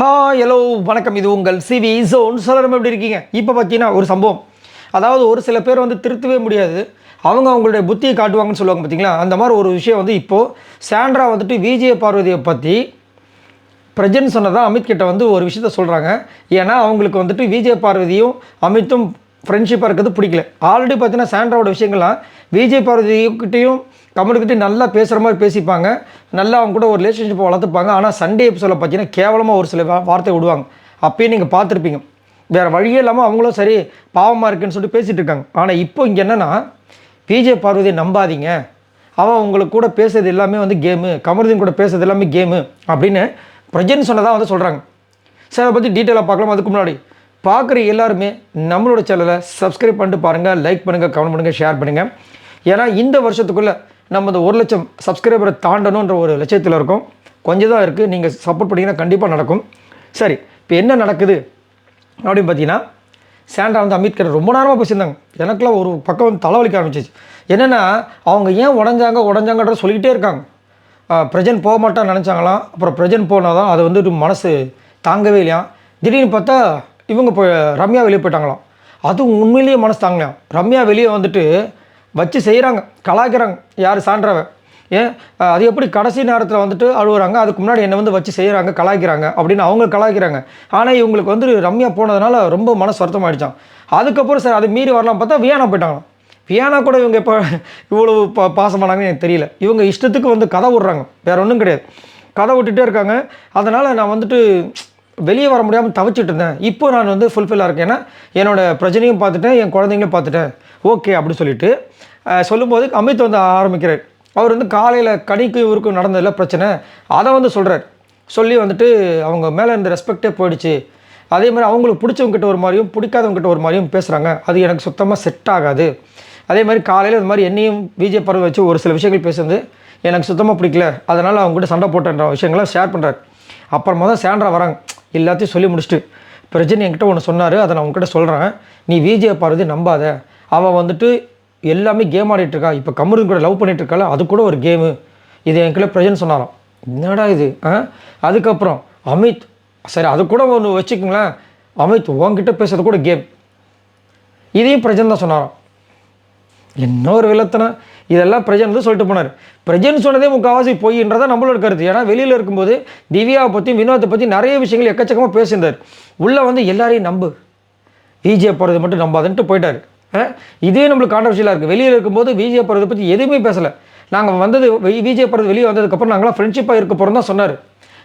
Hello வணக்கம். இது உங்கள் சிவி ஜோன். சொல்லுறோம், எப்படி இருக்கீங்க? இப்போ பார்த்தீங்கன்னா ஒரு சம்பவம், அதாவது ஒரு சில பேர் வந்து திருத்தவே முடியாது, அவங்களுடைய புத்தியை காட்டுவாங்கன்னு சொல்லுவாங்க பார்த்தீங்களா. அந்த மாதிரி ஒரு விஷயம் வந்து இப்போது சாண்ட்ரா வந்துட்டு விஜய பார்வதியை பற்றி பிரஜன் சொன்னதான் அமித் கிட்ட வந்து ஒரு விஷயத்த சொல்கிறாங்க. ஏன்னா அவங்களுக்கு வந்துட்டு விஜய பார்வதியும் அமித்தும் ஃப்ரெண்ட்ஷிப்பாக இருக்கிறது பிடிக்கல. ஆல்ரெடி பார்த்தீங்கன்னா சாண்ட்ராவோட விஷயங்கள்லாம் விஜய் பார்வதிக்கிட்டையும் கமலுக்கிட்டையும் நல்லா பேசுகிற மாதிரி பேசிப்பாங்க, நல்லா அவங்க கூட ஒரு ரிலேஷன்ஷிப்பை வளர்த்துப்பாங்க. ஆனால் சண்டே எபிசோடில் பார்த்தீங்கன்னா கேவலமாக ஒரு சில வார்த்தை விடுவாங்க. அப்பயே நீங்கள் பார்த்துருப்பீங்க. வேறு வழியே இல்லாமல் அவங்களும் சரி பாவமாக இருக்குன்னு சொல்லிட்டு பேசிகிட்டு இருக்காங்க. ஆனால் இப்போ இங்கே என்னென்னா, விஜய் பார்வதியை நம்பாதீங்க, அவன் உங்களுக்கு கூட பேசுறது எல்லாமே வந்து கேமு, கமருதீன் கூட பேசுறது எல்லாமே கேமு அப்படின்னு பிரஜன் சொன்னதாக வந்து சொல்கிறாங்க. சார் அதை பற்றி டீட்டெயிலாக பார்க்கலாம். அதுக்கு முன்னாடி பார்க்குற எல்லாருமே நம்மளோட சேனலை சப்ஸ்கிரைப் பண்ணிட்டு பாருங்கள், லைக் பண்ணுங்கள், கமெண்ட் பண்ணுங்கள், ஷேர் பண்ணுங்கள். ஏன்னா இந்த வருஷத்துக்குள்ளே நம்ம இந்த 1 லட்சம் சப்ஸ்கிரைபரை தாண்டணுன்ற ஒரு லட்சியத்தில் இருக்கோம். கொஞ்சம் தான் இருக்குது, நீங்கள் சப்போர்ட் பண்ணிங்கன்னா கண்டிப்பாக நடக்கும். சரி, இப்போ என்ன நடக்குது அப்படின்னு பார்த்தீங்கன்னா, சாண்ட்ரா வந்து அமித் கிட்ட ரொம்ப நேரமாக பேசியிருந்தாங்க. எனக்குலாம் ஒரு பக்கம் வந்து தலைவலிக்க ஆரம்பிச்சிச்சு. என்னென்னா, அவங்க ஏன் உடஞ்சாங்கன்றத சொல்லிக்கிட்டே இருக்காங்க. பிரஜன் போக மாட்டான்னு நினச்சாங்களாம். அப்புறம் பிரஜன் போனால் தான் அது வந்து மனசு தாங்கவே இல்லையா. திடீர்னு பார்த்தா இவங்க ரம்யா வெளியே போயிட்டாங்களாம். அதுவும் உண்மையிலேயே மனசு தாங்கலையாம். ரம்யா வெளியே வந்துட்டு வச்சு செய்கிறாங்க, கலாய்க்கிறாங்க. யார்? சாண்ட்ராவை. ஏன் அது எப்படி கடைசி நேரத்தில் வந்துட்டு அழுகுறாங்க, அதுக்கு முன்னாடி என்னை வந்து வச்சு செய்கிறாங்க, கலாய்க்கிறாங்க அப்படின்னு அவங்க கலாய்க்கிறாங்க. ஆனால் இவங்களுக்கு வந்து ரம்யா போனதுனால ரொம்ப மனசு வருத்தம் ஆகிடுச்சான். அதுக்கப்புறம் சார் அது மீறி வரலாம் பார்த்தா வியானா போயிட்டாங்களாம். வியானா கூட இவங்க இப்போ இவ்வளவு பாசமானாங்கன்னு எனக்கு தெரியல. இவங்க இஷ்டத்துக்கு வந்து கதை விட்றாங்க, வேறு ஒன்றும் கிடையாது. கதை விட்டுட்டே இருக்காங்க. அதனால் நான் வந்துட்டு வெளியே வர முடியாமல் தவிச்சிட்டு இருந்தேன். இப்போ நான் வந்து ஃபுல்ஃபில்லாக இருக்கேன். ஏன்னா என்னோடய பிரச்சனையும் பார்த்துட்டேன், என் குழந்தைங்களும் பார்த்துட்டேன், ஓகே அப்படி சொல்லிட்டு சொல்லும்போது அமித் வந்து ஆரம்பிக்கிறார். அவர் வந்து காலையில் கனிக்கு இவருக்கும் நடந்ததில்ல பிரச்சனை, அதை வந்து சொல்கிறார். சொல்லி வந்துட்டு அவங்க மேலே இருந்த ரெஸ்பெக்டே போயிடுச்சு. அதே மாதிரி அவங்களுக்கு பிடிச்சவங்ககிட்ட ஒரு மாதிரியும் பிடிக்காதவங்ககிட்ட ஒரு மாதிரியும் பேசுகிறாங்க, அது எனக்கு சுத்தமாக செட் ஆகாது. அதே மாதிரி காலையில் இந்த மாதிரி என்னையும் விஜய் பருவ வச்சு ஒரு சில விஷயங்கள் பேசுறது எனக்கு சுத்தமாக பிடிக்கல, அதனால் அவங்ககிட்ட சண்டை போட்டேன்ற விஷயங்களை ஷேர் பண்ணுறாரு. அப்புறமா தான் சாண்ட்ரா வராங்க. எல்லாத்தையும் சொல்லி முடிச்சுட்டு, பிரஜன் என்கிட்ட ஒன்று சொன்னார், அதை நான் உங்ககிட்ட சொல்கிறேன், நீ விஜய பார்வதி நம்பாத, அவன் வந்துட்டு எல்லாமே கேம் ஆடிட்டுருக்கா, இப்போ கமருதீன் கூட லவ் பண்ணிகிட்ருக்காள், அது கூட ஒரு கேமு, இது என்கிட்ட பிரஜன் சொன்னாராம். என்னடா இது? அதுக்கப்புறம் அமித், சரி அது கூட ஒன்று வச்சுக்கோங்களேன், அமித் உங்ககிட்ட பேசுறது கூட கேம், இதையும் பிரஜன் தான் சொன்னாராம். இன்னொரு வில்லத்தனை இதெல்லாம் பிரஜன் வந்து சொல்லிட்டு போனார். பிரஜன் சொன்னதே முக்கால்வாசி பொய்ன்றதா நம்மளோட கருத்து. ஏன்னா வெளியில் இருக்கும்போது திவ்யாவை பற்றியும் வினோத்தை பற்றி நிறைய விஷயங்கள் எக்கச்சக்கமாக பேசியிருந்தார். உள்ளே வந்து எல்லாரையும் நம்பு, விஜய போகிறது மட்டும் நம்பாதுன்ட்டு போயிட்டார். இதே நம்மளுக்கு கான்ட்ரவர்ஷியலாக இருக்குது. வெளியில் இருக்கும்போது விஜய போகிறத பற்றி எதுவுமே பேசலை. நாங்கள் வந்தது விஜய போகிறது வெளியே வந்ததுக்கப்புறம் நாங்களாம் ஃப்ரெண்ட்ஷிப்பாக இருக்க போகிறோம் தான் சொன்னார்.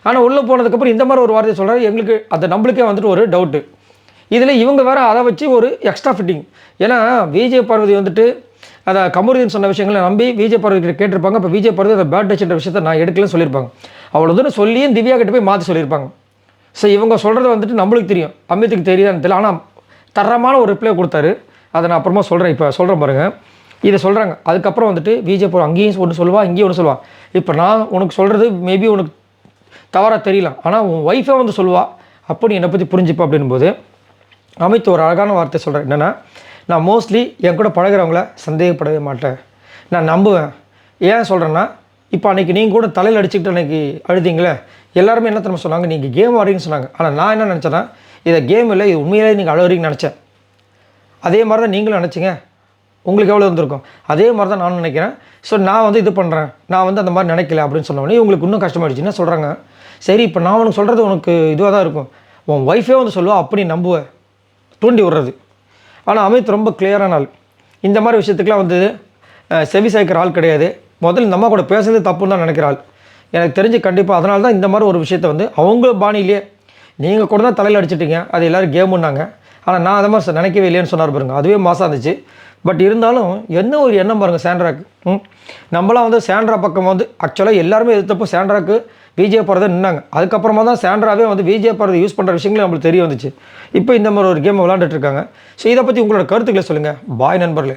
ஆனால் உள்ளே போனதுக்கப்புறம் இந்த மாதிரி ஒரு வார்த்தையை சொல்கிறார். எங்களுக்கு அது நம்மளுக்கே வந்துட்டு ஒரு டவுட்டு. இதில் இவங்க வேறு அதை வச்சு ஒரு எக்ஸ்ட்ரா ஃபிட்டிங். ஏன்னா விஜய பார்வதி வந்துட்டு அதை கமருதீன் சொன்ன விஷயங்களை நம்பி விஜய் பார்வதி கிட்ட கேட்டிருப்பாங்க. இப்போ விஜய் பார்வதி அந்த பேட் டச்சுன்ற விஷயத்தை நான் எடுக்கலன்னு சொல்லியிருப்பாங்க. அவ்வளோ தூரம் சொல்லியும் திவ்யா கிட்ட போய் மாற்றி சொல்லியிருப்பாங்க. ஸோ இவங்க சொல்கிறது வந்துட்டு நம்மளுக்கு தெரியும், அமித்துக்கு தெரியாதுன்னு தெரியல. ஆனால் தரமான ஒரு ரிப்ளை கொடுத்தாரு, அதை நான் அப்புறமா சொல்கிறேன். இப்போ சொல்கிறேன் பாருங்கள், இதை சொல்கிறாங்க. அதுக்கப்புறம் வந்துட்டு விஜய் பார்வதி அங்கேயும் ஒன்று சொல்லுவா, இங்கேயும் ஒன்று சொல்லுவா. இப்போ நான் உனக்கு சொல்கிறது மேபி உனக்கு தவறாக தெரியலாம், ஆனால் உன் ஒய்ஃபே வந்து சொல்லுவா, அப்போ நீ என்னை பற்றி புரிஞ்சுப்பா அப்படின்போது அமித் ஒரு அழகான வார்த்தை சொல்கிறேன். என்னென்னா, நான் மோஸ்ட்லி என் கூட பழகிறவங்கள சந்தேகப்படவே மாட்டேன், நான் நம்புவேன். ஏன் சொல்கிறேன்னா, இப்போ அன்றைக்கி நீங்கள் கூட தலையில் அடிச்சுக்கிட்டு அன்றைக்கி அழுதிங்களே, எல்லாருமே என்ன தெரியுமா சொன்னாங்க, நீங்கள் கேம் ஆடுறீங்கன்னு சொன்னாங்க. ஆனால் நான் என்ன நினச்சேன்னா, இதை கேம் இல்லை, இது உண்மையிலே நீங்கள் அழுகிறீங்கன்னு நினச்சேன். அதே மாதிரி தான் நீங்களும் நினச்சிங்க, உங்களுக்கு எவ்வளோ இருந்திருக்கும், அதே மாதிரி தான் நானும் நினைக்கிறேன். ஸோ நான் வந்து இது பண்ணுறேன், நான் வந்து அந்த மாதிரி நினைக்கல அப்படின்னு சொன்னோடனே உங்களுக்கு இன்னும் கஷ்டமாயிடுச்சு. என்ன சொல்கிறாங்க, சரி இப்போ நான் உனக்கு சொல்கிறது உனக்கு இதுவாக தான் இருக்கும், உன் ஒய்ஃபே வந்து சொல்லுவா, அப்படி நம்புவேன், தூண்டி விடுறது. ஆனால் அமித் ரொம்ப கிளியரான ஆள். இந்த மாதிரி விஷயத்துக்குலாம் வந்து செவி சாய்க்கிற ஆள் கிடையாது. முதல்ல இந்த அம்மா கூட பேசுறது தப்புன்னு தான் நினைக்கிற ஆள் எனக்கு தெரிஞ்சு. கண்டிப்பாக அதனால தான் இந்த மாதிரி ஒரு விஷயத்தை வந்து அவங்க பாணியிலே நீங்கள் கூட தான் தலையில் அடிச்சிட்டிங்க, அது எல்லோரும் கேமுன்னாங்க. ஆனால் நான் அதை மாதிரி நினைக்கவே இல்லைன்னு சொன்னார் பாருங்க, அதுவே மாசாக இருந்துச்சு. பட் இருந்தாலும் என்ன ஒரு எண்ணம் பாருங்கள் சாண்ட்ராக்கு. நம்மளாம் வந்து சாண்ட்ரா பக்கம் வந்து ஆக்சுவலாக எல்லாருமே எதிர்த்தப்போ சாண்ட்ராக்கு விஜய் பார்வதி நின்னாங்க. அதுக்கப்புறமா தான் சாண்ட்ராவே வந்து விஜய் பார்வதி யூஸ் பண்ணுற விஷயங்களும் நம்மளுக்கு தெரிய வந்துச்சு. இப்போ இந்த மாதிரி ஒரு கேம் விளாண்டுட்டு இருக்காங்க. ஸோ இதை பற்றி உங்களோட கருத்துக்களை சொல்லுங்கள். பாய் நண்பர்களே.